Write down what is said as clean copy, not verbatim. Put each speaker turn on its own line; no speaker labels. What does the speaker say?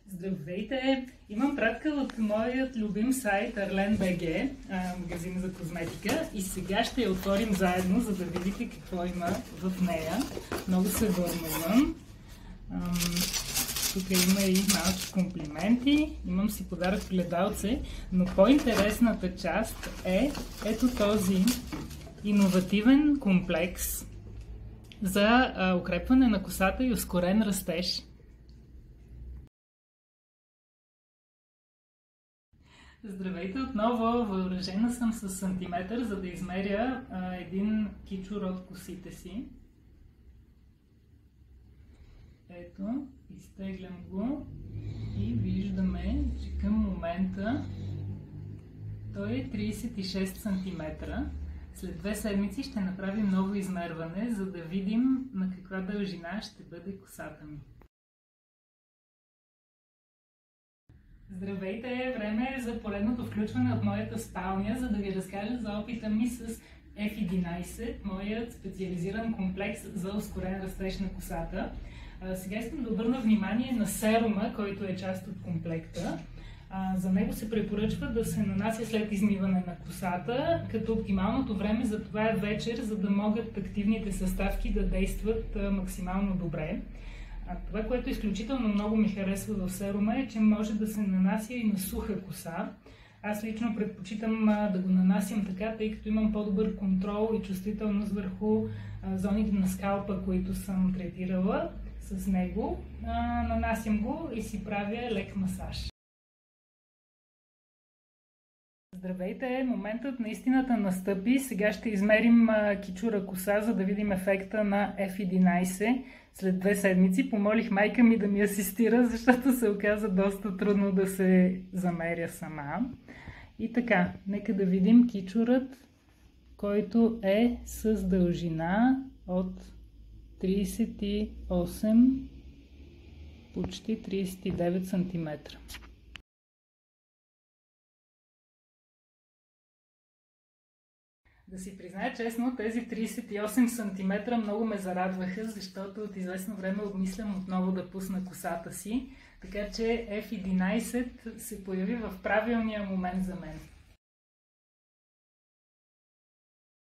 Здравейте! Имам пратка от моят любим сайт Arlen.bg, магазин за козметика, и сега ще я отворим заедно, за да видите какво има в нея. Много се вълнувам. Тук има и малки комплименти. Имам си подарък гледалце, но по-интересната част е ето този иновативен комплекс за укрепване на косата и ускорен растеж. Здравейте отново! Въоръжена съм с сантиметър, за да измеря един кичур от косите си. Ето, изтеглям го и виждаме, че към момента той е 36 см. След 2 седмици ще направим ново измерване, за да видим на каква дължина ще бъде косата ми. Здравейте! Време е за поредното включване от моята спалня, за да ви разкажа за опита ми с F11, моят специализиран комплекс за ускорен растеж на косата. Сега искам да обърна внимание на серума, който е част от комплекта. За него се препоръчва да се нанася след измиване на косата, като оптималното време за това е вечер, за да могат активните съставки да действат максимално добре. Това, което изключително много ми харесва в серума, е, че може да се нанася и на суха коса. Аз лично предпочитам да го нанасям така, тъй като имам по-добър контрол и чувствителност върху зоните на скалпа, които съм третирала с него. Нанасям го и си правя лек масаж. Здравейте! Моментът на истината настъпи. Сега ще измерим кичура коса, за да видим ефекта на F11 след 2 седмици. Помолих майка ми да ми асистира, защото се оказа доста трудно да се замеря сама. И така, нека да видим кичурът, който е с дължина от 38, почти 39 см. Да си призная честно, тези 38 см много ме зарадваха, защото от известно време обмислям отново да пусна косата си, така че F11 се появи в правилния момент за мен.